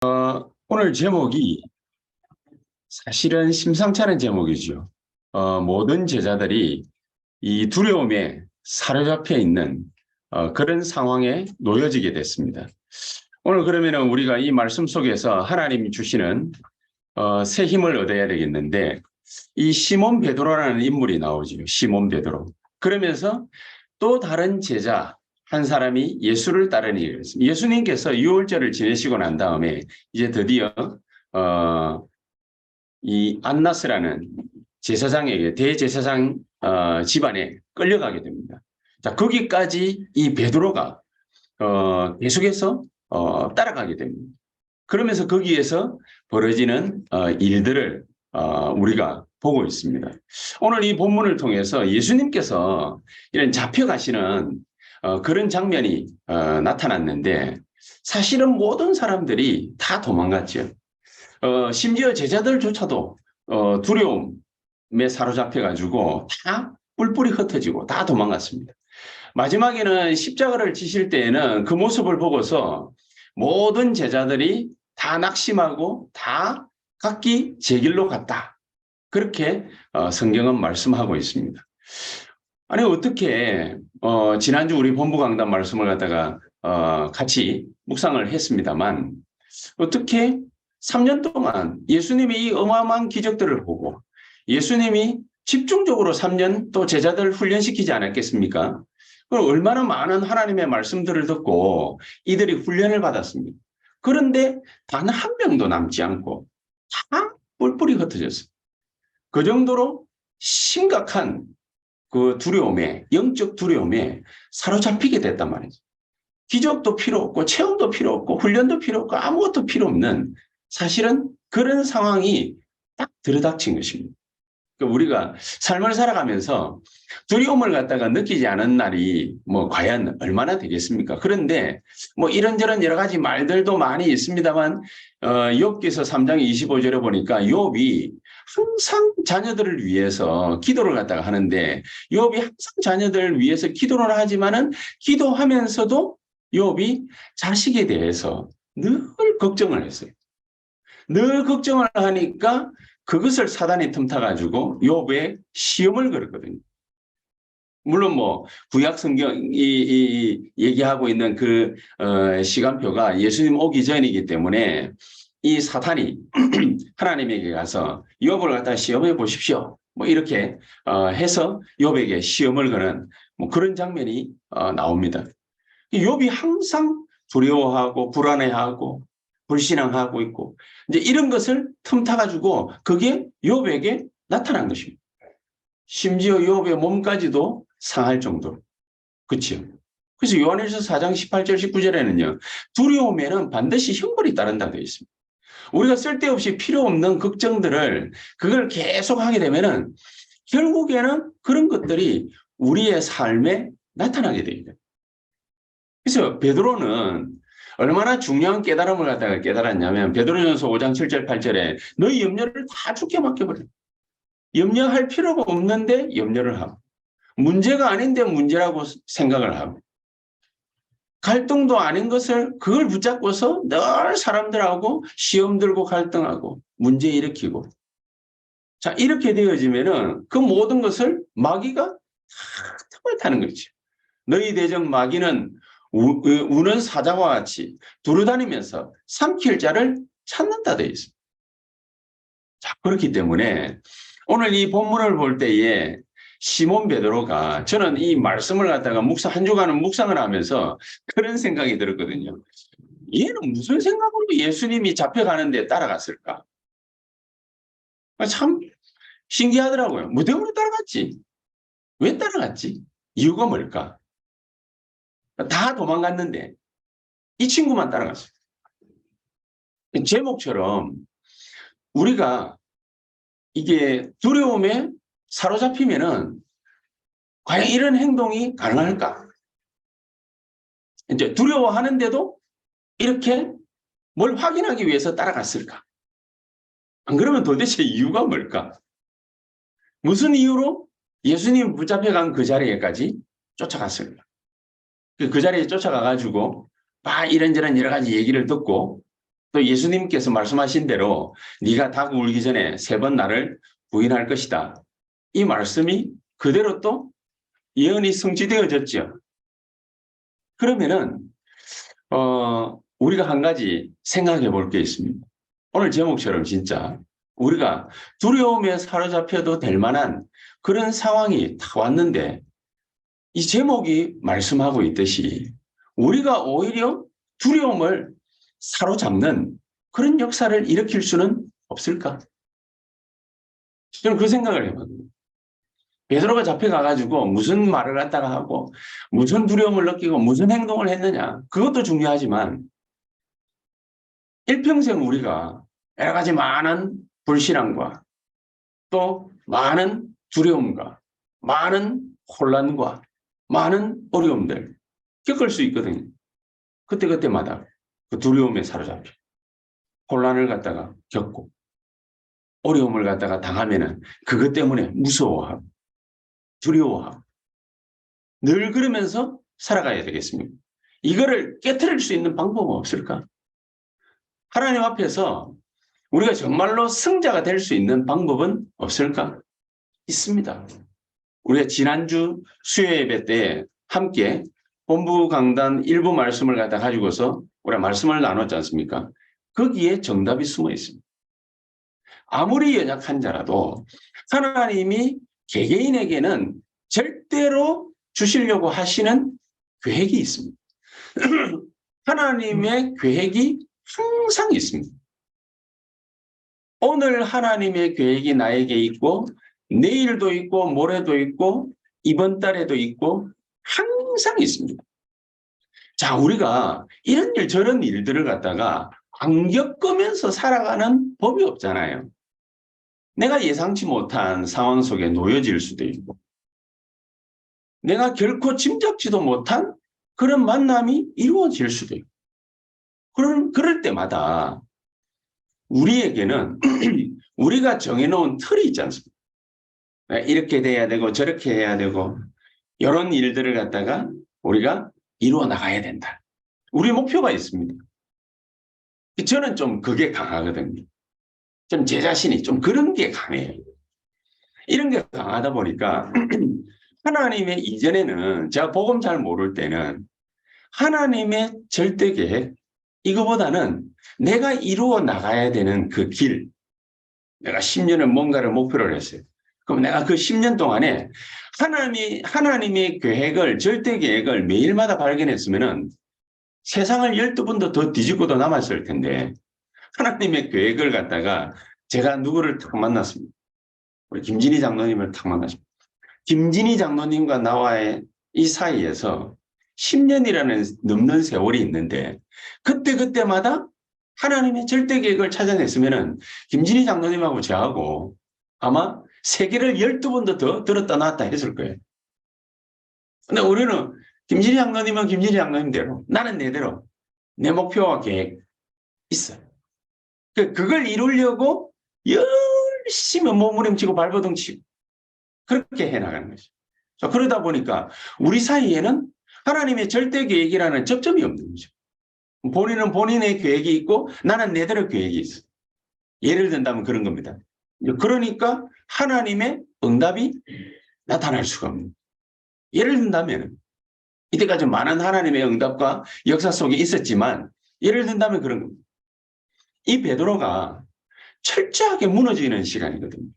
오늘 제목이 사실은 심상치 않은 제목이죠. 모든 제자들이 이 두려움에 사로잡혀 있는 그런 상황에 놓여지게 됐습니다. 오늘 그러면은 우리가 이 말씀 속에서 하나님이 주시는 새 힘을 얻어야 되겠는데 이 시몬 베드로라는 인물이 나오죠. 시몬 베드로. 그러면서 또 다른 제자 한 사람이 예수를 따르는 일이었습니다. 예수님께서 유월절을 지내시고 난 다음에 이제 드디어 어, 이 안나스라는 제사장에게 대제사장 집안에 끌려가게 됩니다. 자, 거기까지 이 베드로가 계속해서 따라가게 됩니다. 그러면서 거기에서 벌어지는 일들을 우리가 보고 있습니다. 오늘 이 본문을 통해서 예수님께서 이런 잡혀가시는 그런 장면이 나타났는데 사실은 모든 사람들이 다 도망갔죠. 심지어 제자들조차도 두려움에 사로잡혀가지고 다 뿔뿔이 흩어지고 다 도망갔습니다. 마지막에는 십자가를 지실 때에는 그 모습을 보고서 모든 제자들이 다 낙심하고 다 각기 제 길로 갔다. 그렇게 성경은 말씀하고 있습니다. 아니 어떻게 지난주 우리 본부 강단 말씀을 갖다가 같이 묵상을 했습니다만 어떻게 3년 동안 예수님이 이 어마어마한 기적들을 보고 예수님이 집중적으로 3년 또 제자들을 훈련시키지 않았겠습니까? 그럼 얼마나 많은 하나님의 말씀들을 듣고 이들이 훈련을 받았습니까? 그런데 단 한 명도 남지 않고 다 뿔뿔이 흩어졌어요. 그 정도로 심각한 그 두려움에, 영적 두려움에 사로잡히게 됐단 말이죠. 기적도 필요 없고 체험도 필요 없고 훈련도 필요 없고 아무것도 필요 없는 사실은 그런 상황이 딱 들이닥친 것입니다. 그러니까 우리가 삶을 살아가면서 두려움을 갖다가 느끼지 않은 날이 뭐 과연 얼마나 되겠습니까? 그런데 뭐 이런저런 여러 가지 말들도 많이 있습니다만 욥기서 3장 25절에 보니까 욥이 항상 자녀들을 위해서 기도를 갖다가 하는데 욥이 항상 자녀들을 위해서 기도를 하지만은 기도하면서도 욥이 자식에 대해서 늘 걱정을 했어요. 늘 걱정을 하니까 그것을 사단이 틈타가지고 욥에 시험을 걸었거든요. 물론 뭐 구약 성경이 얘기하고 있는 그 시간표가 예수님 오기 전이기 때문에 이 사탄이 하나님에게 가서 욥을 갖다 시험해 보십시오. 뭐 이렇게 해서 욥에게 시험을 거는 뭐 그런 장면이 나옵니다. 욥이 항상 두려워하고 불안해하고 불신앙하고 있고 이제 이런 것을 틈타가지고 그게 욥에게 나타난 것입니다. 심지어 욥의 몸까지도 상할 정도로. 그렇죠. 그래서 요한일서 4장 18절 19절에는요. 두려움에는 반드시 형벌이 따른다고 되어 있습니다. 우리가 쓸데없이 필요 없는 걱정들을 그걸 계속 하게 되면은 결국에는 그런 것들이 우리의 삶에 나타나게 됩니다. 그래서 베드로는 얼마나 중요한 깨달음을 갖다가 깨달았냐면 베드로전서 5장 7절 8절에 너희 염려를 다 주께 맡겨버려. 염려할 필요가 없는데 염려를 하고 문제가 아닌데 문제라고 생각을 하고 갈등도 아닌 것을 그걸 붙잡고서 늘 사람들하고 시험 들고 갈등하고 문제 일으키고 자 이렇게 되어지면은 그 모든 것을 마귀가 다 틈을 타는 거죠. 너희 대적 마귀는 우는 사자와 같이 두루다니면서 삼킬 자를 찾는다 되어 있습니다. 자, 그렇기 때문에 오늘 이 본문을 볼 때에 시몬 베드로가 저는 이 말씀을 갖다가 한 주간은 묵상을 하면서 그런 생각이 들었거든요. 얘는 무슨 생각으로 예수님이 잡혀가는데 따라갔을까? 참 신기하더라고요. 뭐 때문에 따라갔지? 왜 따라갔지? 이유가 뭘까? 다 도망갔는데 이 친구만 따라갔어요. 제목처럼 우리가 이게 두려움에 사로잡히면은 과연 이런 행동이 가능할까? 이제 두려워하는데도 이렇게 뭘 확인하기 위해서 따라갔을까? 안 그러면 도대체 이유가 뭘까? 무슨 이유로 예수님 붙잡혀간 그 자리에까지 쫓아갔을까? 그 자리에 쫓아가가지고 막 이런저런 여러 가지 얘기를 듣고 또 예수님께서 말씀하신 대로 네가 닭 울기 전에 3번 나를 부인할 것이다. 이 말씀이 그대로 또 예언이 성취되어졌죠. 그러면은 우리가 한 가지 생각해 볼 게 있습니다. 오늘 제목처럼 진짜 우리가 두려움에 사로잡혀도 될 만한 그런 상황이 딱 왔는데 이 제목이 말씀하고 있듯이 우리가 오히려 두려움을 사로잡는 그런 역사를 일으킬 수는 없을까? 저는 그 생각을 해봤거든요. 베드로가 잡혀가가지고 무슨 말을 갖다가 하고 무슨 두려움을 느끼고 무슨 행동을 했느냐 그것도 중요하지만 일평생 우리가 여러 가지 많은 불신앙과 또 많은 두려움과 많은 혼란과 많은 어려움들 겪을 수 있거든요. 그때그때마다 그 두려움에 사로잡혀 혼란을 갖다가 겪고 어려움을 갖다가 당하면은 그것 때문에 무서워하고 두려워하고 늘 그러면서 살아가야 되겠습니까? 이거를 깨트릴 수 있는 방법은 없을까? 하나님 앞에서 우리가 정말로 승자가 될 수 있는 방법은 없을까? 있습니다. 우리가 지난주 수요 예배 때 함께 본부 강단 일부 말씀을 갖다 가지고서 우리가 말씀을 나눴지 않습니까? 거기에 정답이 숨어 있습니다. 아무리 연약한 자라도 하나님이 개개인에게는 절대로 주시려고 하시는 계획이 있습니다. 하나님의 계획이 항상 있습니다. 오늘 하나님의 계획이 나에게 있고 내일도 있고 모레도 있고 이번 달에도 있고 항상 있습니다. 자, 우리가 이런 일 저런 일들을 갖다가 안 겪으면서 살아가는 법이 없잖아요. 내가 예상치 못한 상황 속에 놓여질 수도 있고 내가 결코 짐작지도 못한 그런 만남이 이루어질 수도 있고 그럴 때마다 우리에게는 우리가 정해놓은 틀이 있지 않습니까? 이렇게 돼야 되고 저렇게 해야 되고 이런 일들을 갖다가 우리가 이루어 나가야 된다. 우리 목표가 있습니다. 저는 좀 그게 강하거든요. 좀 제 자신이 좀 그런 게 강해요. 이런 게 강하다 보니까 하나님의 이전에는 제가 복음 잘 모를 때는 하나님의 절대 계획 이거보다는 내가 이루어 나가야 되는 그 길 내가 10년을 뭔가를 목표를 했어요. 그럼 내가 그 10년 동안에 하나님의 계획을 절대 계획을 매일마다 발견했으면은 세상을 12번도 더 뒤집고도 남았을 텐데 하나님의 계획을 갖다가 제가 누구를 탁 만났습니다. 우리 김진희 장로님을 탁 만났습니다. 김진희 장로님과 나와의 이 사이에서 10년이라는 넘는 세월이 있는데 그때마다 하나님의 절대 계획을 찾아냈으면은 김진희 장로님하고 저하고 아마 세계를 12번도 더 들었다 놨다 했을 거예요. 근데 우리는 김진희 장로님은 김진희 장로님대로 나는 내대로 내 목표와 계획 있어요. 그걸 이루려고 열심히 몸부림치고 발버둥 치고 그렇게 해나가는 거죠. 그러다 보니까 우리 사이에는 하나님의 절대 계획이라는 접점이 없는 거죠. 본인은 본인의 계획이 있고 나는 내대로 계획이 있어. 예를 든다면 그런 겁니다. 그러니까 하나님의 응답이 나타날 수가 없는. 예를 든다면 이때까지 많은 하나님의 응답과 역사 속에 있었지만 예를 든다면 그런 겁니다. 이 베드로가 철저하게 무너지는 시간이거든요.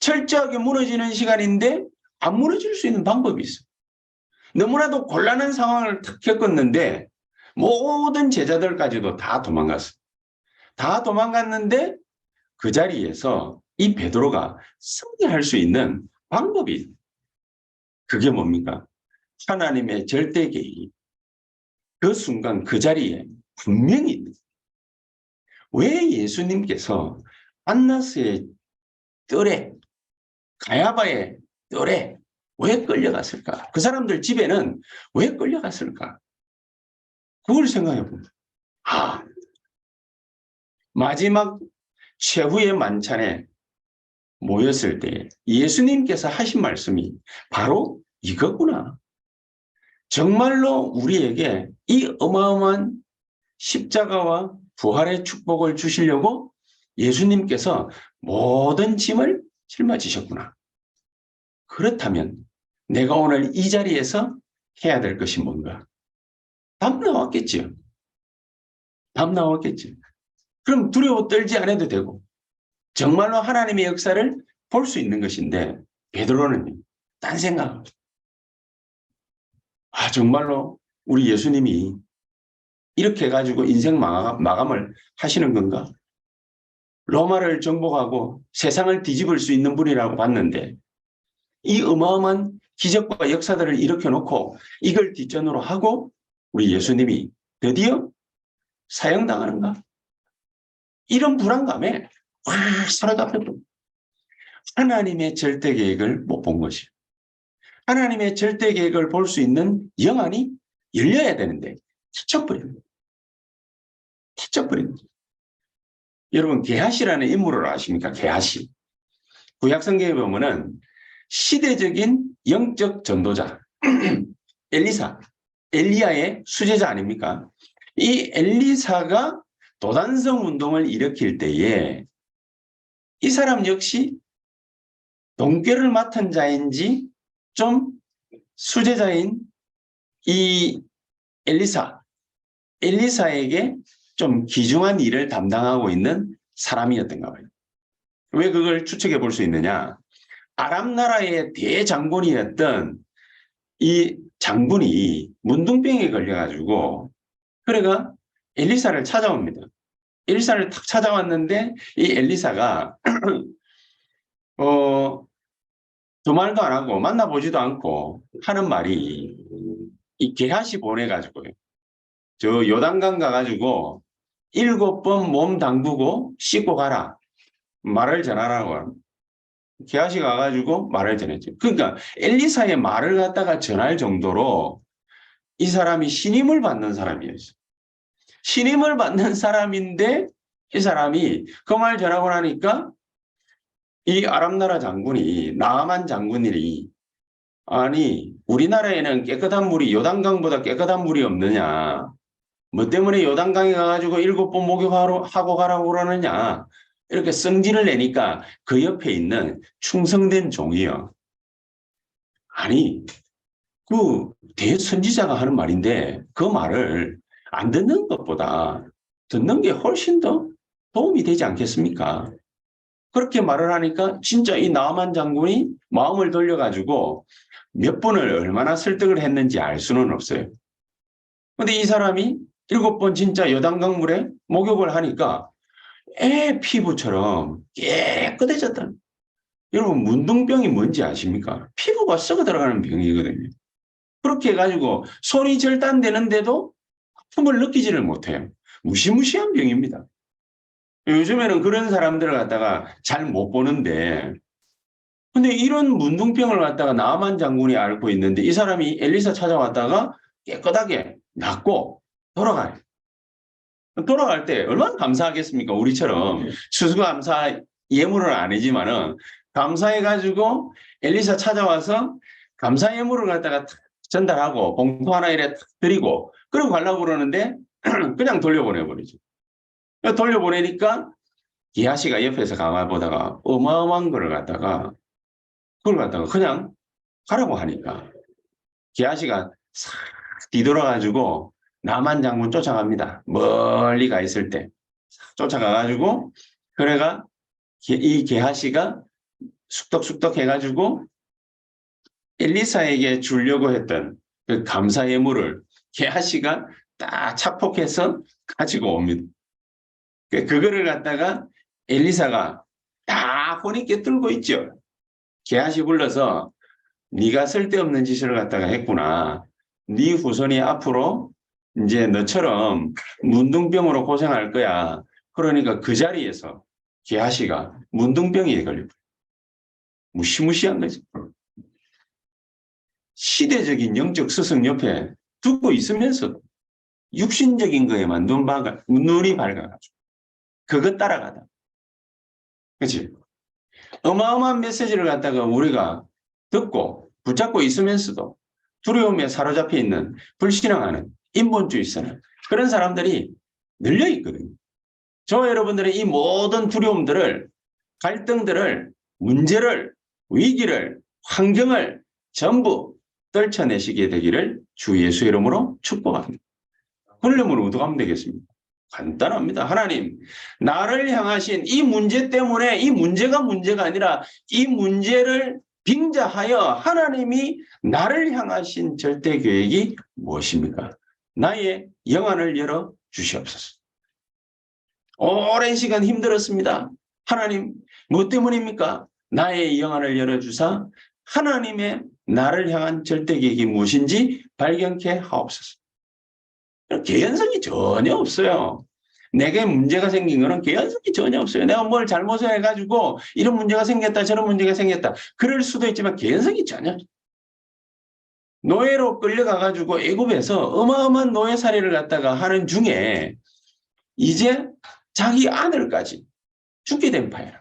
철저하게 무너지는 시간인데 안 무너질 수 있는 방법이 있어요. 너무나도 곤란한 상황을 겪었는데 모든 제자들까지도 다 도망갔어요. 다 도망갔는데 그 자리에서 이 베드로가 승리할 수 있는 방법이 있어요. 그게 뭡니까? 하나님의 절대 계획이 그 순간 그 자리에 분명히 있는 거예요. 왜 예수님께서 안나스의 뜰에 가야바의 뜰에 왜 끌려갔을까? 그 사람들 집에는 왜 끌려갔을까? 그걸 생각해 보면 마지막 최후의 만찬에 모였을 때 예수님께서 하신 말씀이 바로 이거구나. 정말로 우리에게 이 어마어마한 십자가와 부활의 축복을 주시려고 예수님께서 모든 짐을 짊어지셨구나. 그렇다면 내가 오늘 이 자리에서 해야 될 것이 뭔가? 답 나왔겠지요. 답 나왔겠지. 그럼 두려워 떨지 않아도 되고 정말로 하나님의 역사를 볼 수 있는 것인데 베드로는 딴 생각. 정말로 우리 예수님이 이렇게 해가지고 인생 마감을 하시는 건가? 로마를 정복하고 세상을 뒤집을 수 있는 분이라고 봤는데 이 어마어마한 기적과 역사들을 일으켜놓고 이걸 뒷전으로 하고 우리 예수님이 드디어 사형당하는가? 이런 불안감에 사로잡혔고 하나님의 절대 계획을 못 본 것이에요. 하나님의 절대 계획을 볼 수 있는 영안이 열려야 되는데 닫혀버립니다. 닫혀버립니다. 여러분 게하시라는 인물을 아십니까? 게하시. 구약 성경에 보면은 시대적인 영적 전도자 엘리야의 수제자 아닙니까? 이 엘리사가 도단성 운동을 일으킬 때에 이 사람 역시 동결을 맡은 자인지 좀 수제자인 이 엘리사에게 좀 귀중한 일을 담당하고 있는 사람이었던가 봐요. 왜 그걸 추측해 볼 수 있느냐? 아람 나라의 대장군이었던 이 장군이 문둥병에 걸려가지고 그래가 엘리사를 찾아옵니다. 엘리사를 탁 찾아왔는데 이 엘리사가 두 말도 안 하고 만나보지도 않고 하는 말이 이 게하시 보내가지고요. 저 요단강 가가지고 7번 몸 담그고 씻고 가라. 말을 전하라고 합니다. 게하시 가가지고 말을 전했죠. 그러니까 엘리사의 말을 갖다가 전할 정도로 이 사람이 신임을 받는 사람이었어요. 신임을 받는 사람인데 이 사람이 그 말 전하고 나니까 이 아람나라 장군이 나아만 장군이 아니 우리나라에는 깨끗한 물이 요단강보다 깨끗한 물이 없느냐. 뭐 때문에 요단강에 가가지고 7번 목욕하고 가라고 그러느냐. 이렇게 성질을 내니까 그 옆에 있는 충성된 종이요. 아니 그 대선지자가 하는 말인데 그 말을 안 듣는 것보다 듣는 게 훨씬 더 도움이 되지 않겠습니까? 그렇게 말을 하니까 진짜 이 나아만 장군이 마음을 돌려가지고 몇 번을 얼마나 설득을 했는지 알 수는 없어요. 근데 이 사람이 7번 진짜 요단강물에 목욕을 하니까 애 피부처럼 깨끗해졌다. 여러분 문둥병이 뭔지 아십니까? 피부가 썩어 들어가는 병이거든요. 그렇게 해가지고 손이 절단되는데도 아픔을 느끼지를 못해요. 무시무시한 병입니다. 요즘에는 그런 사람들을 갖다가 잘 못 보는데 근데 이런 문둥병을 갖다가 나아만 장군이 앓고 있는데 이 사람이 엘리사 찾아왔다가 깨끗하게 낫고 돌아가요. 돌아갈 때 얼마나 감사하겠습니까? 우리처럼 추수감사 예물은 아니지만은 감사해가지고 엘리사 찾아와서 감사 예물을 갖다가 전달하고 봉투 하나 이래 드리고 그러고 가려고 그러는데 그냥 돌려보내버리죠. 돌려보내니까 게하시가 옆에서 가만히 보다가 어마어마한 걸 갖다가 그걸 갖다가 그냥 가라고 하니까 게하시가 싹 뒤돌아가지고 나만 장군 쫓아갑니다. 멀리 가 있을 때 쫓아가가지고 그래가 이 게하시가 숙덕숙덕 해가지고 엘리사에게 주려고 했던 그 감사 예물을 게하시가 딱 착복해서 가지고 옵니다. 그거를 갖다가 엘리사가 다 혼이 꿰뚫고 있죠. 게하시 불러서 네가 쓸데없는 짓을 갖다가 했구나. 네 후손이 앞으로 이제 너처럼 문둥병으로 고생할 거야. 그러니까 그 자리에서 게하시가 문둥병에 걸려. 무시무시한 거지. 시대적인 영적 스승 옆에 두고 있으면서 육신적인 거에만 눈이 밝아가지고 그것 따라가다. 그렇지? 어마어마한 메시지를 갖다가 우리가 듣고 붙잡고 있으면서도 두려움에 사로잡혀 있는 불신앙하는 인본주의자는 그런 사람들이 늘려 있거든요. 저와 여러분들의 이 모든 두려움들을, 갈등들을, 문제를, 위기를, 환경을 전부 떨쳐내시게 되기를 주 예수 이름으로 축복합니다. 그러려면 어떻게 하면 되겠습니까? 간단합니다. 하나님, 나를 향하신 이 문제 때문에 이 문제가 문제가 아니라 이 문제를 빙자하여 하나님이 나를 향하신 절대 계획이 무엇입니까? 나의 영안을 열어 주시옵소서. 오랜 시간 힘들었습니다. 하나님, 무엇 때문입니까? 나의 영안을 열어주사 하나님의 나를 향한 절대 계획이 무엇인지 발견케 하옵소서. 개연성이 전혀 없어요. 내게 문제가 생긴 거는 개연성이 전혀 없어요. 내가 뭘 잘못을 해가지고 이런 문제가 생겼다 저런 문제가 생겼다. 그럴 수도 있지만 개연성이 전혀 없어요. 노예로 끌려가가지고 애굽에서 어마어마한 노예 살이를 갖다가 하는 중에 이제 자기 아들까지 죽게 된 파예요.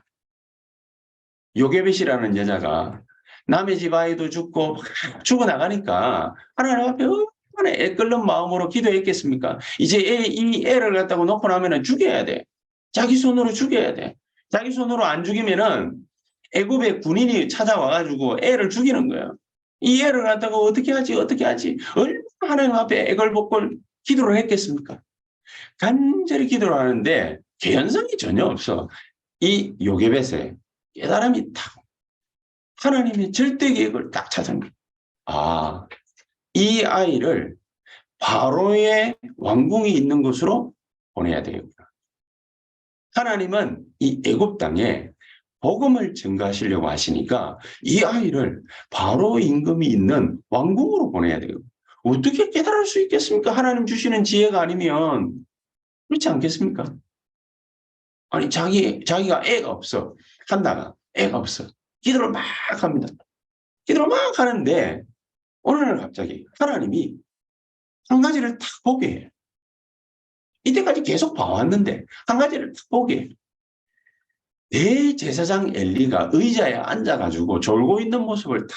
요게벳이라는 여자가 남의 집 아이도 죽고 막 죽어나가니까 하나님 앞에 얼마나 애끓는 마음으로 기도했겠습니까? 이제 이 애를 갖다가 놓고 나면 죽여야 돼. 자기 손으로 죽여야 돼. 자기 손으로 안 죽이면은 애굽의 군인이 찾아와가지고 애를 죽이는 거예요. 이 애를 갖다가 어떻게 하지? 어떻게 하지? 얼마나 하나님 앞에 애걸복걸 기도를 했겠습니까? 간절히 기도를 하는데 개연성이 전혀 없어. 이 요게벳의 깨달음이 딱 하나님의 절대 계획을 딱 찾은 거예요. 아, 이 아이를 바로의 왕궁이 있는 곳으로 보내야 되겠구나. 하나님은 이 애굽 땅에 복음을 증가하시려고 하시니까 이 아이를 바로 임금이 있는 왕궁으로 보내야 되겠구나. 어떻게 깨달을 수 있겠습니까? 하나님 주시는 지혜가 아니면. 그렇지 않겠습니까? 아니, 자기가 애가 없어. 한다가 애가 없어. 기도를 막 합니다. 기도를 막 하는데 어느 날 갑자기 하나님이 한 가지를 탁 보게 해요. 이때까지 계속 봐왔는데 한 가지를 탁 보게 해요. 대제사장 엘리가 의자에 앉아가지고 졸고 있는 모습을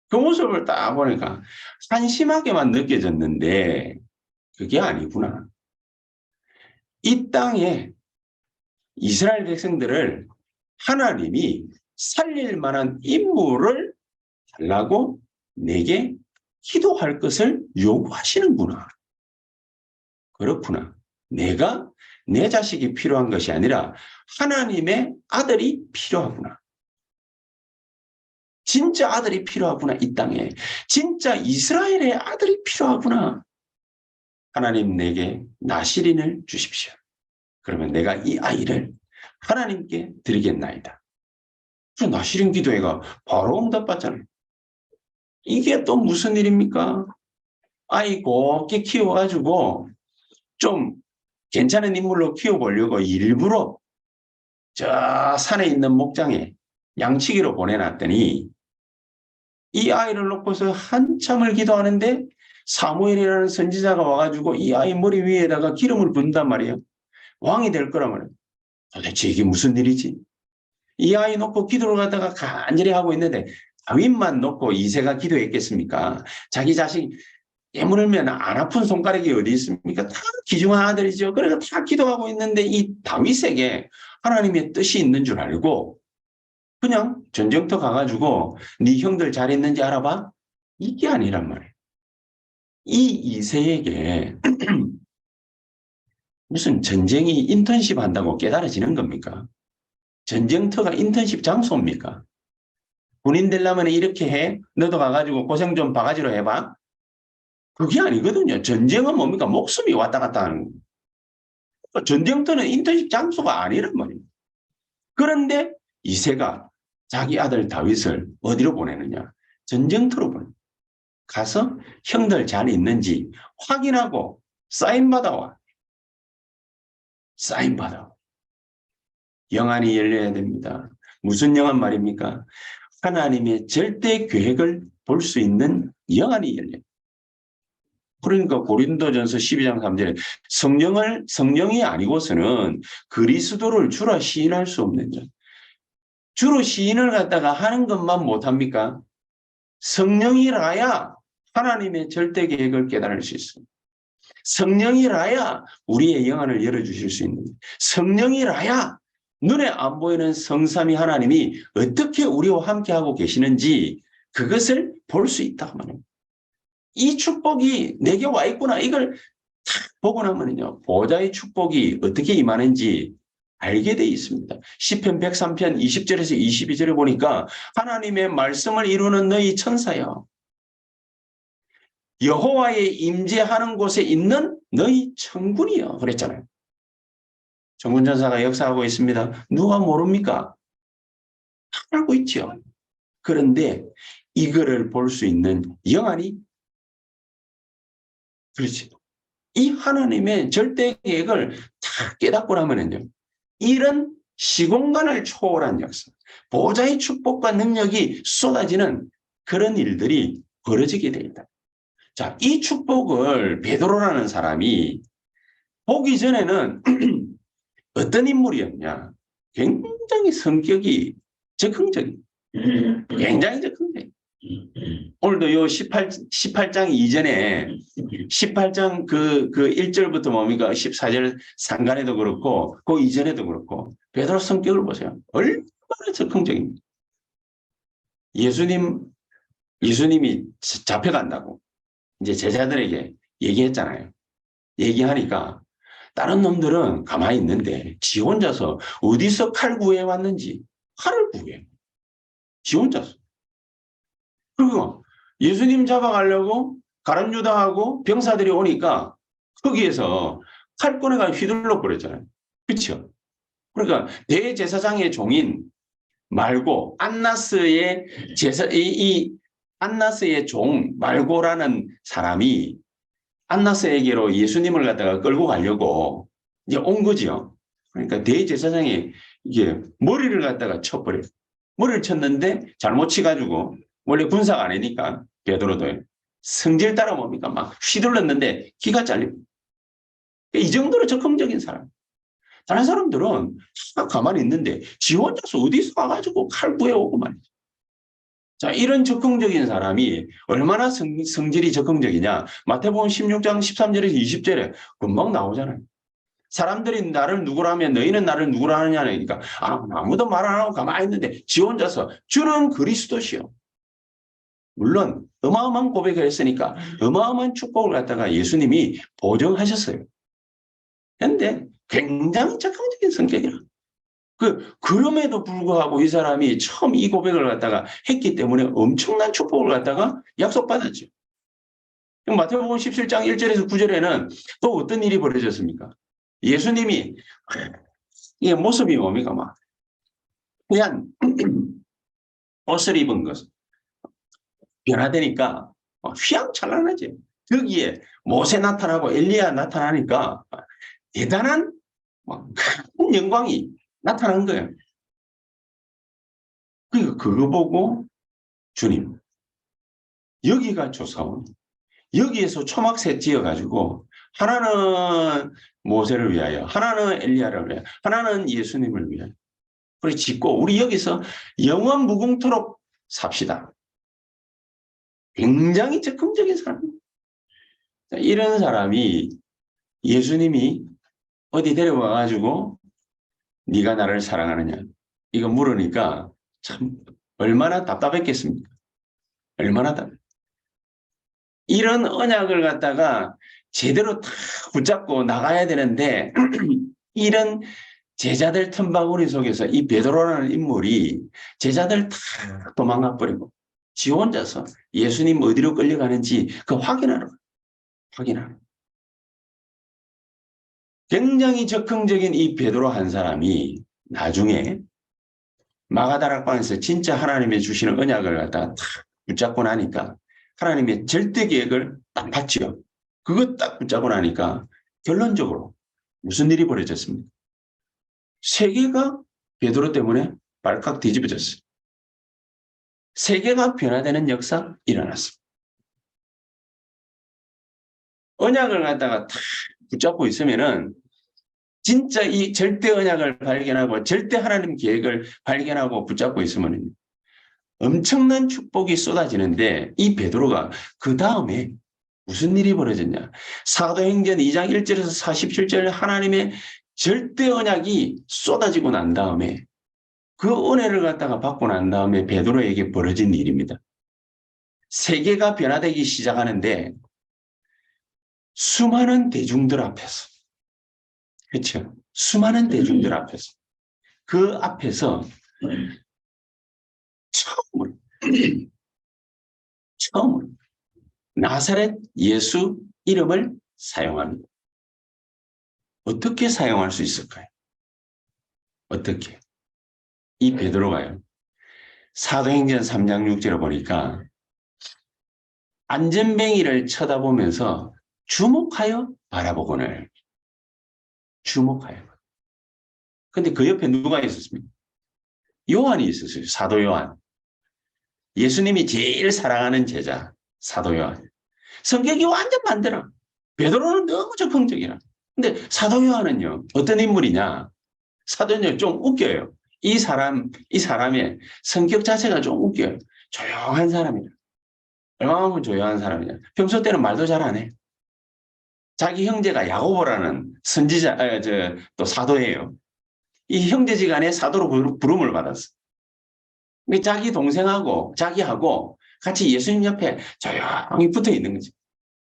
그 모습을 딱 보니까 한심하게만 느껴졌는데 그게 아니구나. 이 땅에 이스라엘 백성들을 하나님이 살릴 만한 인물을 달라고 내게 기도할 것을 요구하시는구나. 그렇구나. 내가 내 자식이 필요한 것이 아니라 하나님의 아들이 필요하구나. 진짜 아들이 필요하구나. 이 땅에. 진짜 이스라엘의 아들이 필요하구나. 하나님 내게 나시린을 주십시오. 그러면 내가 이 아이를 하나님께 드리겠나이다. 그 나시린 기도회가 바로 응답받잖아요. 이게 또 무슨 일입니까? 아이 곱게 키워가지고 좀 괜찮은 인물로 키워보려고 일부러 저 산에 있는 목장에 양치기로 보내놨더니 이 아이를 놓고서 한참을 기도하는데 사무엘이라는 선지자가 와가지고 이 아이 머리 위에다가 기름을 붓는단 말이에요. 왕이 될 거란 말이에요. 도대체 이게 무슨 일이지? 이 아이 놓고 기도를 갖다가 간절히 하고 있는데 다윗만 놓고 이새가 기도했겠습니까? 자기 자식 깨물면 안 아픈 손가락이 어디 있습니까? 다 귀중한 아들이죠. 그래서 다 기도하고 있는데 이 다윗에게 하나님의 뜻이 있는 줄 알고 그냥 전쟁터 가가지고 네 형들 잘 있는지 알아봐? 이게 아니란 말이에요. 이 이새에게 무슨 전쟁이 인턴십 한다고 깨달아지는 겁니까? 전쟁터가 인턴십 장소입니까? 군인 되려면 이렇게 해? 너도 가가지고 고생 좀 바가지로 해봐? 그게 아니거든요. 전쟁은 뭡니까? 목숨이 왔다 갔다 하는 거예요. 전쟁터는 인턴십 장소가 아니란 말이에요. 그런데 이새가 자기 아들 다윗을 어디로 보내느냐? 전쟁터로 보내요. 가서 형들 잘 있는지 확인하고 사인 받아와. 사인 받아. 영안이 열려야 됩니다. 무슨 영안 말입니까? 하나님의 절대 계획을 볼 수 있는 영안이 열려요. 그러니까 고린도전서 12장 3절에 성령이 아니고서는 그리스도를 주라 시인할 수 없는 자. 주로 시인을 갖다가 하는 것만 못합니까? 성령이라야 하나님의 절대 계획을 깨달을 수 있습니다. 성령이라야 우리의 영안을 열어주실 수 있는 거예요. 성령이라야 눈에 안 보이는 성삼위 하나님이 어떻게 우리와 함께하고 계시는지 그것을 볼 수 있다고 말합니다. 이 축복이 내게 와 있구나. 이걸 탁 보고 나면요. 보좌의 축복이 어떻게 임하는지 알게 돼 있습니다. 시편 103편 20절에서 22절에 보니까 하나님의 말씀을 이루는 너희 천사여. 여호와의 임재하는 곳에 있는 너희 천군이여. 그랬잖아요. 천군천사가 역사하고 있습니다. 누가 모릅니까? 다 알고 있죠. 그런데 이거를 볼 수 있는 영안이 그렇지. 이 하나님의 절대 계획을 다 깨닫고 나면은요. 이런 시공간을 초월한 역사, 보좌의 축복과 능력이 쏟아지는 그런 일들이 벌어지게 됩니다. 자, 이 축복을 베드로라는 사람이 보기 전에는 어떤 인물이었냐? 굉장히 성격이 적극적인, 굉장히 적극적인. 오늘도 요 18장 이전에 18장 그 1절부터 뭡니까? 14절 상간에도 그렇고 그 이전에도 그렇고 베드로 성격을 보세요. 얼마나 적극적입니다. 예수님이 잡혀간다고 이제 제자들에게 얘기했잖아요. 얘기하니까 다른 놈들은 가만히 있는데 지 혼자서 어디서 칼 구해왔는지 칼을 구해. 지 혼자서. 그리고 예수님 잡아가려고 가룟유다하고 병사들이 오니까 거기에서 칼 꺼내가 휘둘러 버렸잖아요. 그렇죠? 그러니까 대제사장의 종인 말고 안나스의 안나스의 종 말고라는 사람이 안나스에게로 예수님을 갖다가 끌고 가려고 이제 온 거지요. 그러니까 대제사장이 이게 머리를 갖다가 쳐버려요. 머리를 쳤는데 잘못 치가지고 원래 군사가 아니니까 베드로도 성질 따라 뭡니까 막 휘둘렀는데 기가 잘립니다. 이 정도로 적극적인 사람. 다른 사람들은 가만히 있는데 지 혼자서 어디서 와가지고 칼 구해오고 말이죠. 자, 이런 적극적인 사람이 얼마나 성질이 적극적이냐. 마태복음 16장 13절에서 20절에 금방 나오잖아요. 사람들이 나를 누구라면 너희는 나를 누구라 하느냐니까 아무도 말 안 하고 가만히 있는데 지 혼자서 주는 그리스도시요. 물론 어마어마한 고백을 했으니까 어마어마한 축복을 갖다가 예수님이 보증하셨어요. 그런데 굉장히 적극적인 성격이라. 그럼에도 불구하고 이 사람이 처음 이 고백을 갖다가 했기 때문에 엄청난 축복을 갖다가 약속받았죠. 마태복음 17장 1절에서 9절에는 또 어떤 일이 벌어졌습니까? 예수님이 이 모습이 뭡니까? 막 그냥 옷을 입은 것 변화되니까 휘황찬란하지. 거기에 모세 나타나고 엘리야 나타나니까 대단한 큰 영광이 나타난 거예요. 그러니까 그거 보고 주님 여기가 조사원 여기에서 초막새 지어가지고 하나는 모세를 위하여 하나는 엘리야를 위하여 하나는 예수님을 위하여 그래 짓고 우리 여기서 영원 무궁토록 삽시다. 굉장히 적극적인 사람입니다. 이런 사람이 예수님이 어디 데려와가지고 네가 나를 사랑하느냐 이거 물으니까 참 얼마나 답답했겠습니까? 얼마나 답답. 이런 언약을 갖다가 제대로 다 붙잡고 나가야 되는데 이런 제자들 틈바구니 속에서 이 베드로라는 인물이 제자들 다 도망가 버리고 지 혼자서 예수님 어디로 끌려가는지 그 확인하러. 굉장히 적극적인 이 베드로 한 사람이 나중에 마가다락방에서 진짜 하나님의 주시는 언약을 갖다가 딱 붙잡고 나니까 하나님의 절대 계획을 딱 봤지요. 그거 딱 붙잡고 나니까 결론적으로 무슨 일이 벌어졌습니까? 세계가 베드로 때문에 발칵 뒤집어졌어요. 세계가 변화되는 역사 일어났습니다. 언약을 갖다가 탁 붙잡고 있으면은 진짜 이 절대 언약을 발견하고 절대 하나님 계획을 발견하고 붙잡고 있으면 엄청난 축복이 쏟아지는데 이 베드로가 그 다음에 무슨 일이 벌어졌냐? 사도행전 2장 1절에서 47절 하나님의 절대 언약이 쏟아지고 난 다음에 그 은혜를 갖다가 받고 난 다음에 베드로에게 벌어진 일입니다. 세계가 변화되기 시작하는데 수많은 대중들 앞에서, 그렇죠? 수많은 대중들 앞에서, 그 앞에서 처음으로 나사렛 예수 이름을 사용합니다. 어떻게 사용할 수 있을까요? 어떻게? 이 베드로가요. 사도행전 3장 6절을 보니까 안전뱅이를 쳐다보면서 주목하여 바라보거늘. 주목하여. 근데 그 옆에 누가 있었습니까? 요한이 있었어요. 사도 요한. 예수님이 제일 사랑하는 제자, 사도 요한. 성격이 완전 반대라. 베드로는 너무 적극적이라. 근데 사도 요한은요, 어떤 인물이냐? 사도 요한은 좀 웃겨요. 이 사람의 성격 자체가 좀 웃겨요. 조용한 사람이라. 얼마나 조용한 사람이냐. 평소 때는 말도 잘 안 해. 자기 형제가 야고보라는 선지자, 또 사도예요. 이 형제지간에 사도로 부름을 받았어. 자기 동생하고 자기하고 같이 예수님 옆에 조용히 붙어 있는 거지.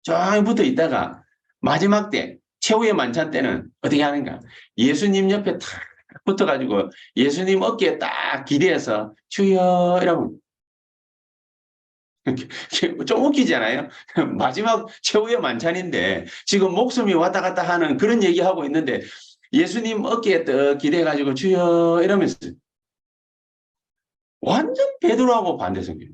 조용히 붙어 있다가 마지막 때, 최후의 만찬 때는 어떻게 하는가? 예수님 옆에 탁 붙어가지고 예수님 어깨에 딱 기대어서 주여 이러고 좀 웃기잖아요. 마지막 최후의 만찬인데 지금 목숨이 왔다 갔다 하는 그런 얘기하고 있는데 예수님 어깨에 떡 기대가지고 주여 이러면서 완전 베드로하고 반대 성격.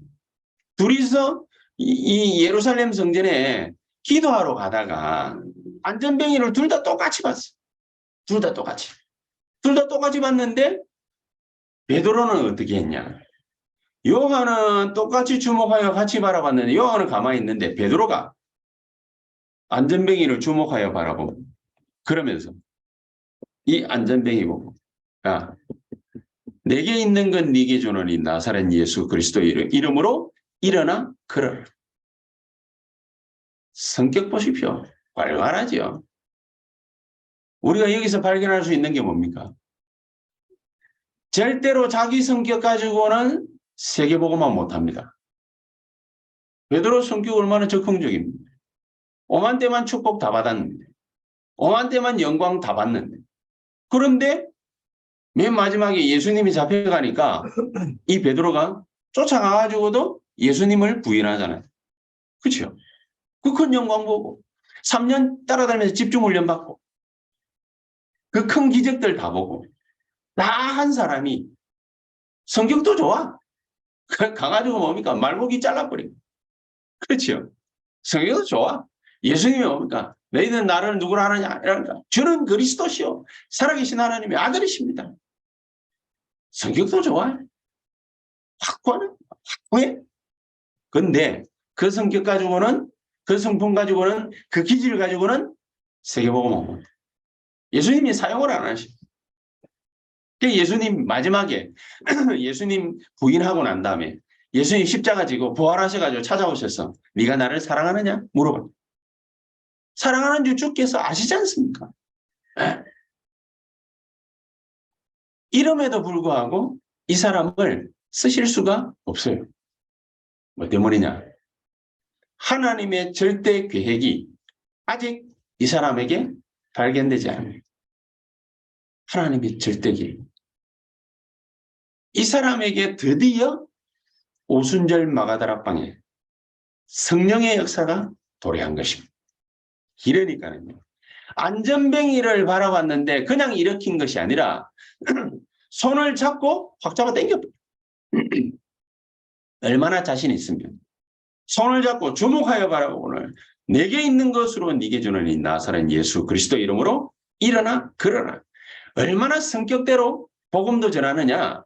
둘이서 이 예루살렘 성전에 기도하러 가다가 안전뱅이를 둘 다 똑같이 봤어. 둘 다 똑같이. 둘 다 똑같이 봤는데 베드로는 어떻게 했냐. 요한은 똑같이 주목하여 같이 바라봤는데 요한은 가만히 있는데 베드로가 안전뱅이를 주목하여 바라보고 그러면서 이 안전뱅이 보고 야, 내게 있는 건 네게 주노니 나사렛 예수 그리스도 이름으로 일어나 걸어라. 성격 보십시오. 활발하죠. 우리가 여기서 발견할 수 있는 게 뭡니까? 절대로 자기 성격 가지고는 세계보고만 못합니다. 베드로 성격 얼마나 적극적입니다. 오만 때만 축복 다 받았는데 오만 때만 영광 다 받는데 그런데 맨 마지막에 예수님이 잡혀가니까 이 베드로가 쫓아가가지고도 예수님을 부인하잖아요. 그렇죠? 그 큰 영광 보고 3년 따라다니면서 집중훈련 받고 그 큰 기적들 다 보고 다 한 사람이 성격도 좋아. 가가지고 뭡니까? 말고기 잘라버리고. 그렇죠? 성격도 좋아. 예수님이 뭡니까? 너희는 나를 누구로 하느냐? 이러니까 주는 그리스도시요. 살아계신 하나님의 아들이십니다. 성격도 좋아. 확고해. 근데 그 성격 가지고는 그 성품 가지고는 그 기질 가지고는 세계복음 못. 예수님이 사용을 안 하시. 예수님 마지막에 예수님 부인하고 난 다음에 예수님 십자가 지고 부활하셔가지고 찾아오셔서 네가 나를 사랑하느냐 물어봐. 사랑하는 줄 주께서 아시지 않습니까? 에? 이름에도 불구하고 이 사람을 쓰실 수가 없어요. 뭐 때문이냐? 하나님의 절대 계획이 아직 이 사람에게 발견되지 않아요. 하나님의 절대 계획. 이 사람에게 드디어 오순절 마가다락방에 성령의 역사가 도래한 것입니다. 이러니까는요. 안전뱅이를 바라봤는데 그냥 일으킨 것이 아니라 손을 잡고 확 잡아 당겨버려. 얼마나 자신 있으면 손을 잡고 주목하여 바라보고는 내게 있는 것으로 네게 주는 이 나사렛 예수 그리스도 이름으로 일어나 걸어라. 얼마나 성격대로 복음도 전하느냐.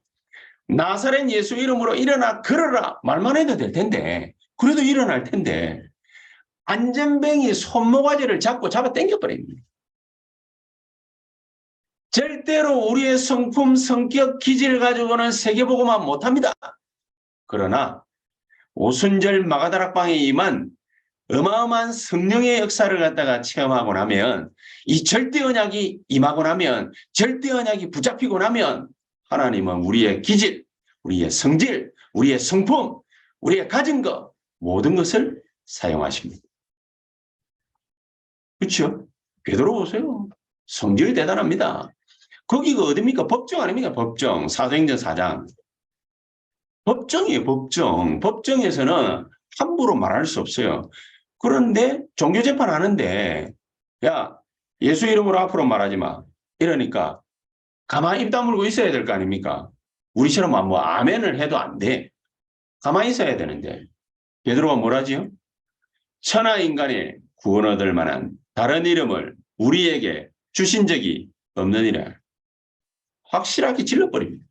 나사렛 예수 이름으로 일어나 걸어라 말만 해도 될 텐데 그래도 일어날 텐데 안전뱅이 손모가지를 잡고 잡아 당겨버립니다. 절대로 우리의 성품, 성격, 기질을 가지고는 세계보고만 못합니다. 그러나 오순절 마가다락방에 임한 어마어마한 성령의 역사를 갖다가 체험하고 나면 이 절대 언약이 임하고 나면 절대 언약이 붙잡히고 나면 하나님은 우리의 기질, 우리의 성질, 우리의 성품, 우리의 가진 것 모든 것을 사용하십니다. 그렇죠? 베드로 보세요. 성질이 대단합니다. 거기가 어딥니까? 법정 아닙니까? 법정. 사도행전 4장. 법정이에요. 법정. 법정에서는 함부로 말할 수 없어요. 그런데 종교재판 하는데 야 예수 이름으로 앞으로 말하지 마. 이러니까 가만히 입 다물고 있어야 될 거 아닙니까? 우리처럼 뭐 아멘을 해도 안 돼. 가만히 있어야 되는데 베드로가 뭐라지요? 천하 인간의 구원 얻을 만한 다른 이름을 우리에게 주신 적이 없느니라. 확실하게 질러버립니다.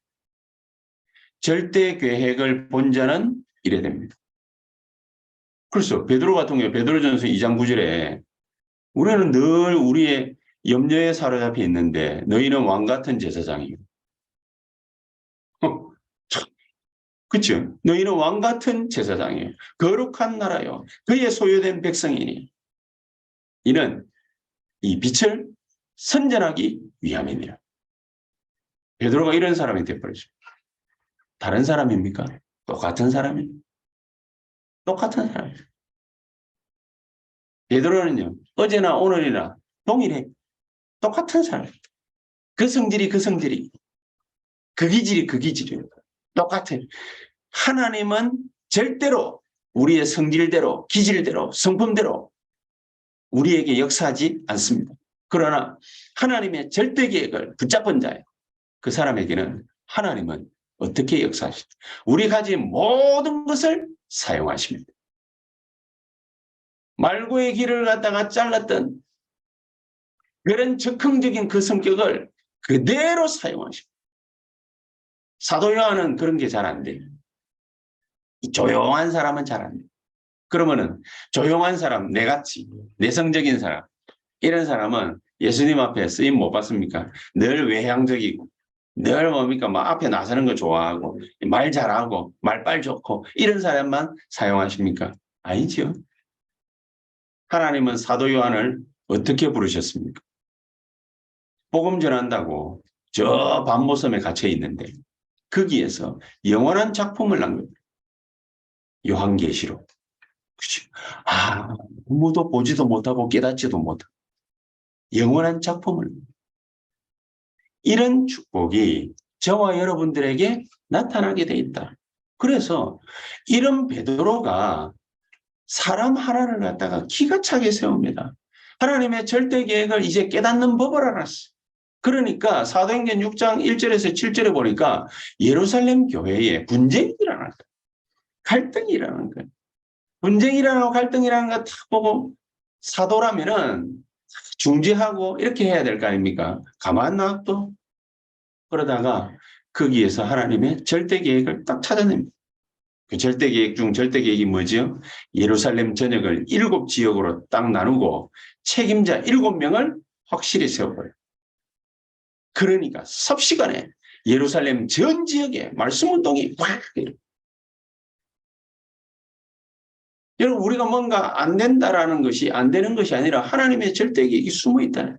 절대 계획을 본 자는 이래 됩니다. 그래서 베드로 같은 경우에 베드로전서 2장 9절에 우리는 늘 우리의 염려에 사로잡혀 있는데 너희는 왕 같은 제사장이요. 그렇죠? 너희는 왕 같은 제사장이에요. 거룩한 나라요. 그의 소유된 백성이니 이는 이 빛을 선전하기 위함이니라. 베드로가 이런 사람이 되어버리죠. 다른 사람입니까? 똑같은 사람입니다. 똑같은 사람이에요. 베드로는요. 어제나 오늘이나 동일해. 똑같은 사람. 그 성질이 그 성질이. 그 기질이 그 기질이에요. 똑같아요. 하나님은 절대로 우리의 성질대로 기질대로 성품대로 우리에게 역사하지 않습니다. 그러나 하나님의 절대 계획을 붙잡은 자예요. 그 사람에게는 하나님은 어떻게 역사하시죠? 우리 가진 모든 것을 사용하십니다. 말고의 길을 갖다가 잘랐던 그런 적극적인 그 성격을 그대로 사용하십니다. 사도 요한은 그런 게 잘 안 돼요. 조용한 사람은 잘 안 돼요. 그러면은 조용한 사람, 내같이 내성적인 사람 이런 사람은 예수님 앞에 쓰임 못 받습니까? 늘 외향적이고 늘 뭡니까? 막 앞에 나서는 거 좋아하고 말 잘하고 말빨 좋고 이런 사람만 사용하십니까? 아니죠. 하나님은 사도 요한을 어떻게 부르셨습니까? 복음 전한다고 저 밤모섬에 갇혀 있는데 거기에서 영원한 작품을 남깁니다. 요한계시록. 그치? 아무도 보지도 못하고 깨닫지도 못하고 영원한 작품을. 이런 축복이 저와 여러분들에게 나타나게 돼 있다. 그래서 이런 베드로가 사람 하나를 갖다가 기가 차게 세웁니다. 하나님의 절대 계획을 이제 깨닫는 법을 알았어. 그러니까 사도행전 6장 1절에서 7절에 보니까 예루살렘 교회에 분쟁이 일어났다. 갈등이 일어나는 거예요. 분쟁이 일어나고 갈등이 일어나는 거 다 보고 사도라면은 중재하고 이렇게 해야 될 거 아닙니까? 가만 놔둬. 그러다가 거기에서 하나님의 절대 계획을 딱 찾아냅니다. 그 절대 계획 중 절대 계획이 뭐죠? 예루살렘 전역을 7지역으로 딱 나누고 책임자 7명을 확실히 세워버려요. 그러니까 섭시간에 예루살렘 전 지역에 말씀운동이 확 일어나요. 여러분 우리가 뭔가 안 된다라는 것이 안 되는 것이 아니라 하나님의 절대 계획이 숨어 있다는.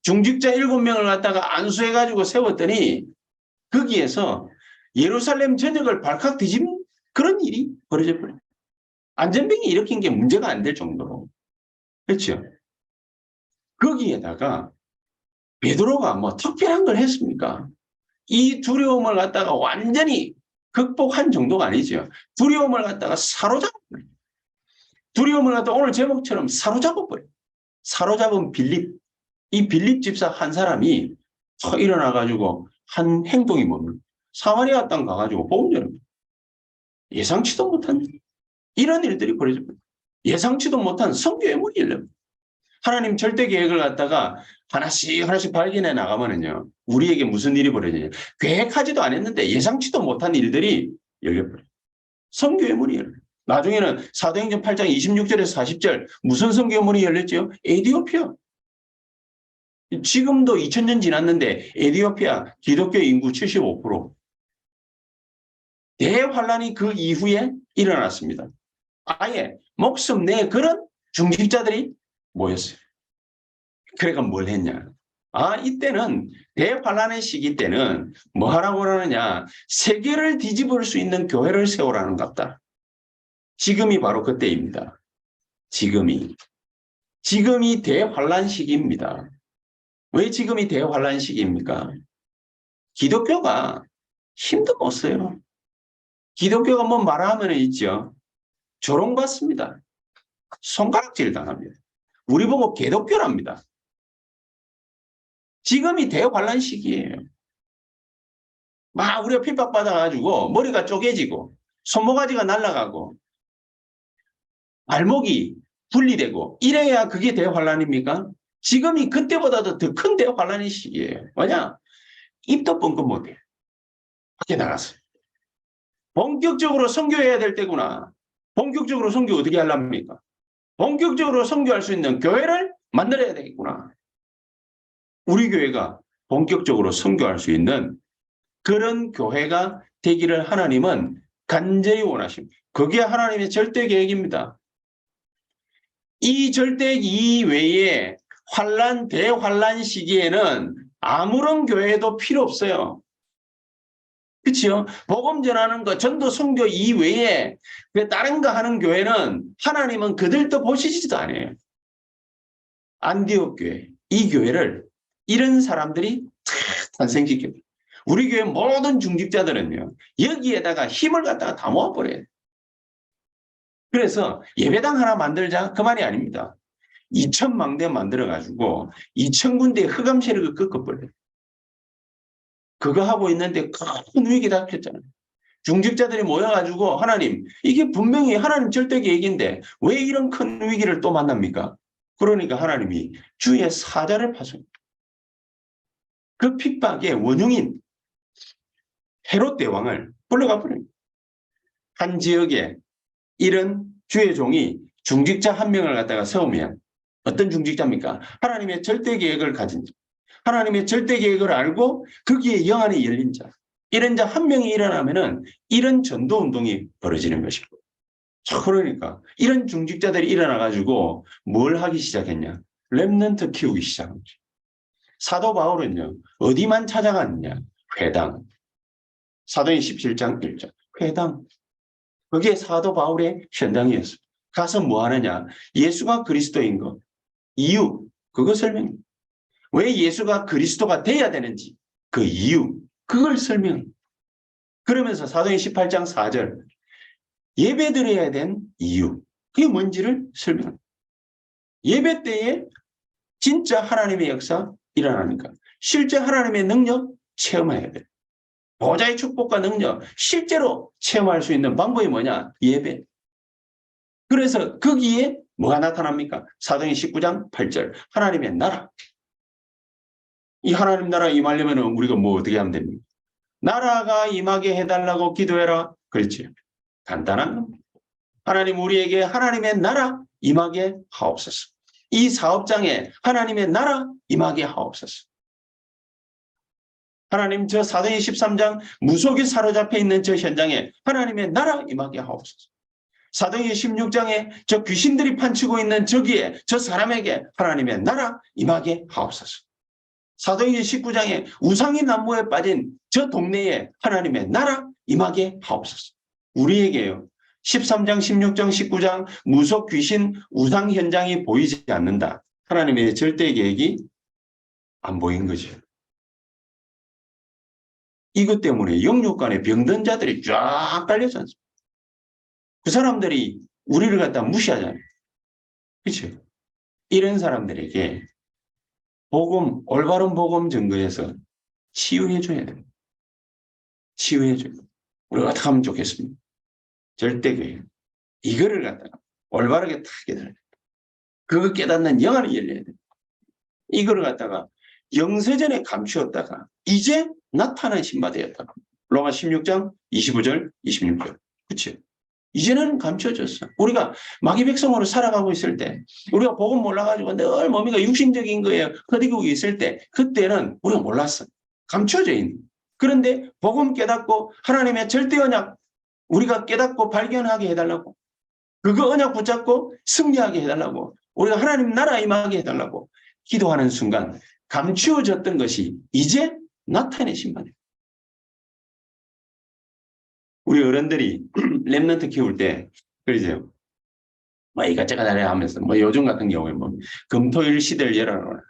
중직자 7명을 갖다가 안수해가지고 세웠더니 거기에서 예루살렘 전역을 발칵 뒤집는 그런 일이 벌어져 버려요. 안전병이 일으킨 게 문제가 안 될 정도로. 그렇죠? 거기에다가 베드로가 뭐 특별한 걸 했습니까? 이 두려움을 갖다가 완전히 극복한 정도가 아니죠. 두려움을 갖다가 사로잡아버려요. 두려움을 갖다가 오늘 제목처럼 사로잡아버려요. 사로잡은 빌립. 이 빌립 집사 한 사람이 일어나가지고 한 행동이 뭡니까? 사마리아 땅 가가지고 복음 전합니다. 예상치도 못한 이런 일들이 벌어집니다. 예상치도 못한 선교 예물이 열립니다. 하나님 절대 계획을 갖다가 하나씩 하나씩 발견해 나가면은요, 우리에게 무슨 일이 벌어지냐. 계획하지도 않았는데 예상치도 못한 일들이 열려버려요. 선교 예물이 열려요. 나중에는 사도행전 8장 26절에서 40절 무슨 선교 예물이 열렸죠? 에티오피아. 지금도 2000년 지났는데 에티오피아 기독교 인구 75%. 대환란이 그 이후에 일어났습니다. 아예 목숨 내 그런 중직자들이 모였어요. 그러니까 뭘 했냐? 이때는 대환란의 시기 때는 뭐 하라고 그러느냐? 세계를 뒤집을 수 있는 교회를 세우라는 것 같다. 지금이 바로 그때입니다. 지금이 대환란 시기입니다. 왜 지금이 대환란 시기입니까? 기독교가 힘도 못 써요. 기독교가 뭐 말하면 있죠. 조롱받습니다. 손가락질 당합니다. 우리 보고 개독교랍니다. 지금이 대환란 시기예요. 막 우리가 핍박받아가지고 머리가 쪼개지고 손모가지가 날아가고 발목이 분리되고 이래야 그게 대환란입니까? 지금이 그때보다도 더 큰 대환란의 시기예요. 뭐냐? 입도 뻥끗 못해. 밖에 나갔어요. 본격적으로 선교해야 될 때구나. 본격적으로 선교 어떻게 하렵니까? 본격적으로 선교할 수 있는 교회를 만들어야 되겠구나. 우리 교회가 본격적으로 선교할 수 있는 그런 교회가 되기를 하나님은 간절히 원하십니다. 그게 하나님의 절대 계획입니다. 이 절대 이외에 환란, 대환란 시기에는 아무런 교회도 필요 없어요. 그렇죠? 복음 전하는 거, 전도 선교 이외에 다른 거 하는 교회는 하나님은 그들도 보시지도 않아요. 안디옥 교회, 이 교회를 이런 사람들이 탄생시킵니다. 우리 교회 모든 중직자들은요, 여기에다가 힘을 갖다가 다 모아버려요. 그래서 예배당 하나 만들자 그 말이 아닙니다. 2,000망대 만들어가지고 2,000군데 흑암 세력을 꺾어버려요. 그거 하고 있는데 큰 위기 닥쳤잖아요. 중직자들이 모여가지고 하나님, 이게 분명히 하나님 절대 계획인데 왜 이런 큰 위기를 또 만납니까? 그러니까 하나님이 주의 사자를 파송합니다. 그 핍박의 원흉인 헤롯 대왕을 불러가 버립니다. 한 지역에 이런 주의 종이 중직자 한 명을 갖다가 세우면 어떤 중직자입니까? 하나님의 절대 계획을 가진 자. 하나님의 절대 계획을 알고 거기에 영안이 열린 자. 이런 자 한 명이 일어나면은 이런 전도 운동이 벌어지는 것이고. 그러니까 이런 중직자들이 일어나가지고 뭘 하기 시작했냐? 렘넌트 키우기 시작한 거죠. 사도 바울은요, 어디만 찾아갔느냐? 회당. 사도행 17장 1절. 회당. 그게 사도 바울의 현장이었어요. 가서 뭐 하느냐? 예수가 그리스도인 것. 이유. 그거 설명합니다. 왜 예수가 그리스도가 돼야 되는지. 그 이유. 그걸 설명합니다. 그러면서 사도행 18장 4절. 예배 드려야 된 이유. 그게 뭔지를 설명합니다. 예배 때에 진짜 하나님의 역사 일어나니까. 실제 하나님의 능력 체험해야 돼요. 보좌의 축복과 능력 실제로 체험할 수 있는 방법이 뭐냐? 예배. 그래서 거기에 뭐가 나타납니까? 사도행 19장 8절 하나님의 나라. 이 하나님 나라 임하려면 우리가 뭐 어떻게 하면 됩니까? 나라가 임하게 해달라고 기도해라. 그렇지. 간단한 겁니다. 하나님 우리에게 하나님의 나라 임하게 하옵소서. 이 사업장에 하나님의 나라 임하게 하옵소서. 하나님 저 사도행 13장 무속이 사로잡혀 있는 저 현장에 하나님의 나라 임하게 하옵소서. 사도행 16장에 저 귀신들이 판치고 있는 저기에 저 사람에게 하나님의 나라 임하게 하옵소서. 사도행 19장에 우상의 난무에 빠진 저 동네에 하나님의 나라 임하게 하옵소서. 우리에게요. 13장, 16장, 19장 무속 귀신 우상 현장이 보이지 않는다. 하나님의 절대 계획이 안 보인 거죠. 이것 때문에 영육간에 병든 자들이 쫙 깔려져 있습니다. 그 사람들이 우리를 갖다 무시하잖아요. 그렇죠? 이런 사람들에게 복음, 올바른 복음 증거에서 치유해줘야 됩니다. 치유해줘야 됩니다. 우리가 어떻게 하면 좋겠습니까? 절대 교회. 이거를 갖다가 올바르게 딱 깨달아야 됩니다. 그거 깨닫는 영안이 열려야 됩니다. 이거를 갖다가 영세전에 감추었다가 이제 나타난 신바되었다. 로마 16장 25절 26절. 그렇죠? 이제는 감춰졌어. 우리가 마귀 백성으로 살아가고 있을 때 우리가 복음 몰라가지고 늘 몸이가 육신적인 거에 허디고 있을 때 그때는 우리가 몰랐어. 감춰져 있는. 그런데 복음 깨닫고 하나님의 절대 언약 우리가 깨닫고 발견하게 해달라고 그거 언약 붙잡고 승리하게 해달라고, 우리가 하나님 나라 임하게 해달라고 기도하는 순간 감추어졌던 것이 이제 나타내신 거예요. 우리 어른들이 랩런트 키울 때 그러죠. 뭐 이것저것 하려 하면서 뭐 요즘 같은 경우에 뭐 금토일 시대를 열어놓으라.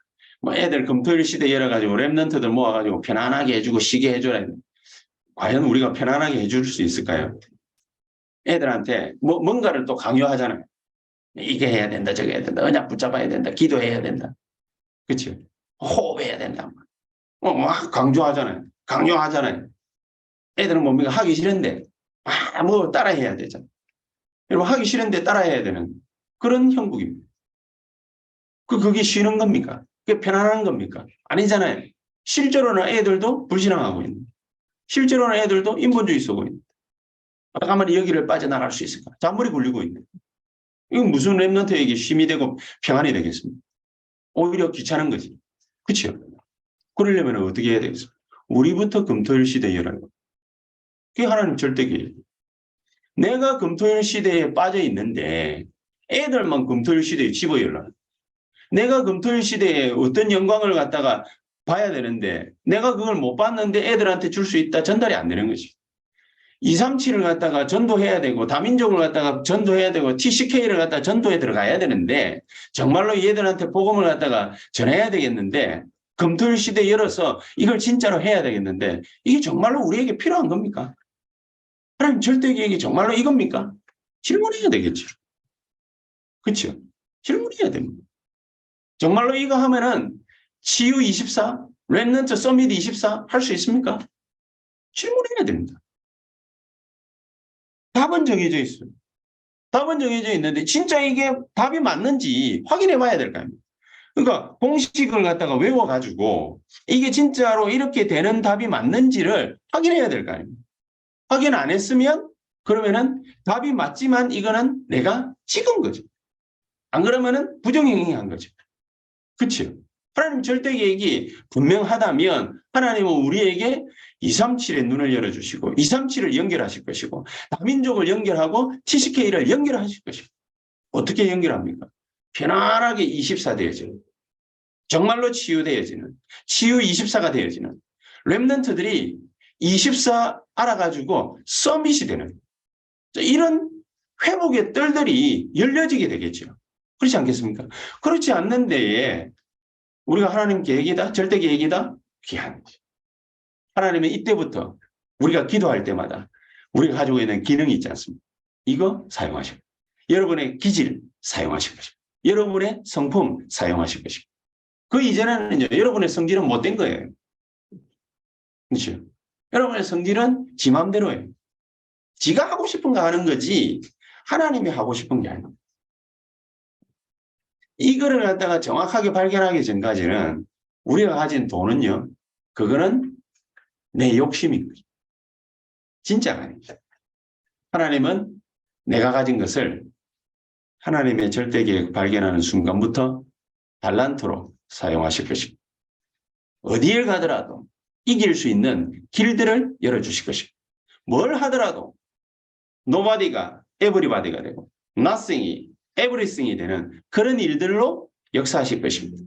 뭐 애들 금토일 시대 열어가지고 랩런트들 모아가지고 편안하게 해주고 쉬게 해줘라. 과연 우리가 편안하게 해줄 수 있을까요? 애들한테 뭐 뭔가를 또 강요하잖아요. 이게 해야 된다, 저게 해야 된다, 언약 붙잡아야 된다, 기도해야 된다. 그렇죠? 호흡해야 된다. 막 강조하잖아요. 강요하잖아요. 애들은 뭡니까? 하기 싫은데 뭐 따라해야 되잖아요. 여러분 하기 싫은데 따라해야 되는 그런 형국입니다. 그게 쉬는 겁니까? 그게 편안한 겁니까? 아니잖아요. 실제로는 애들도 불신앙하고 있는. 실제로는 애들도 인본주의 쓰고 있는. 가만히 여기를 빠져나갈 수 있을까? 잔머리 굴리고 있는. 이건 무슨 랩런트에게 힘이 되고 평안이 되겠습니까? 오히려 귀찮은 거지. 그렇죠? 그러려면 어떻게 해야 되겠습니까? 우리부터 금토일 시대에 열어요. 그게 하나님 절대계획. 내가 금토일 시대에 빠져 있는데 애들만 금토일 시대에 집어 열라. 내가 금토일 시대에 어떤 영광을 갖다가 봐야 되는데 내가 그걸 못 봤는데 애들한테 줄 수 있다. 전달이 안 되는 거지. 237을 갖다가 전도해야 되고 다민족을 갖다가 전도해야 되고 TCK를 갖다가 전도에 들어가야 되는데 정말로 얘들한테 복음을 갖다가 전해야 되겠는데 금토일 시대 열어서 이걸 진짜로 해야 되겠는데 이게 정말로 우리에게 필요한 겁니까? 하나님 절대계획이 정말로 이겁니까? 질문해야 되겠죠. 그렇죠? 질문해야 됩니다. 정말로 이거 하면은 치유 24, 랩런트 서밋 24 할 수 있습니까? 질문해야 됩니다. 답은 정해져 있어요. 답은 정해져 있는데 진짜 이게 답이 맞는지 확인해 봐야 될 거 아닙니까? 그러니까 공식을 갖다가 외워가지고 이게 진짜로 이렇게 되는 답이 맞는지를 확인해야 될 거 아닙니까? 확인 안 했으면 그러면은 답이 맞지만 이거는 내가 찍은 거죠. 안 그러면은 부정행위한 거죠. 그렇죠? 하나님 절대계획이 분명하다면 하나님은 우리에게 237의 눈을 열어주시고 237을 연결하실 것이고 다민족을 연결하고 TCK를 연결하실 것이고 어떻게 연결합니까? 편안하게 24 되어지는 정말로 치유되어지는 치유 24가 되어지는 랩런트들이 24 알아가지고 서밋이 되는 이런 회복의 뜰들이 열려지게 되겠죠. 그렇지 않겠습니까? 그렇지 않는 데에 우리가 하나님 계획이다, 절대 계획이다, 귀한 거지. 하나님은 이때부터 우리가 기도할 때마다 우리가 가지고 있는 기능이 있지 않습니까? 이거 사용하시고 여러분의 기질 사용하실 것이고 여러분의 성품 사용하실 것이고 그 이전에는 이제 여러분의 성질은 못된 거예요. 그렇죠? 여러분의 성질은 지 마음대로예요. 지가 하고 싶은 거 하는 거지 하나님이 하고 싶은 게 아니에요. 이거를 갖다가 정확하게 발견하기 전까지는 우리가 가진 돈은요. 그거는 내 욕심인 거죠. 진짜가 아닙니다. 하나님은 내가 가진 것을 하나님의 절대계획 발견하는 순간부터 달란트로 사용하실 것입니다. 어디에 가더라도 이길 수 있는 길들을 열어주실 것입니다. 뭘 하더라도 nobody가 everybody가 되고 nothing이 everything이 되는 그런 일들로 역사하실 것입니다.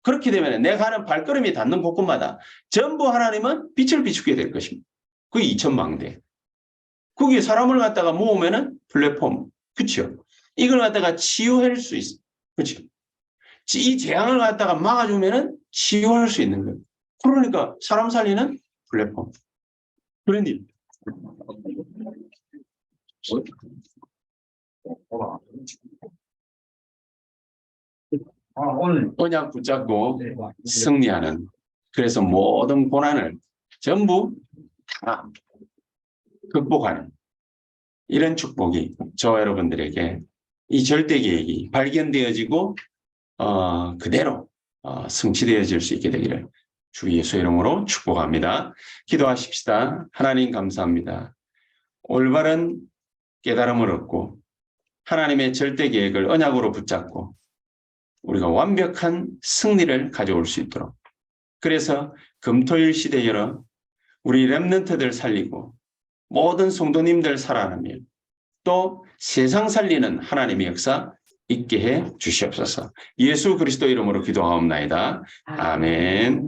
그렇게 되면 내가 하는 발걸음이 닿는 곳곳마다 전부 하나님은 빛을 비추게 될 것입니다. 그게 2천망대. 거기에 사람을 갖다가 모으면은 플랫폼. 그렇죠? 이걸 갖다가 치유할 수 있어. 그렇죠? 이 재앙을 갖다가 막아주면은 치유할 수 있는 거예요. 그러니까 사람 살리는 플랫폼. 그런 일. 오늘 언약 붙잡고 승리하는 그래서 모든 고난을 전부 다 극복하는 이런 축복이 저와 여러분들에게 이 절대계획이 발견되어지고 그대로 성취되어질 수 있게 되기를 주 예수 이름으로 축복합니다. 기도하십시다. 하나님 감사합니다. 올바른 깨달음을 얻고 하나님의 절대계획을 언약으로 붙잡고 우리가 완벽한 승리를 가져올 수 있도록 그래서 금토일 시대에 열어 우리 랩런트들 살리고 모든 성도님들 살아나며 또 세상 살리는 하나님의 역사 있게 해 주시옵소서. 예수 그리스도 이름으로 기도하옵나이다. 아멘.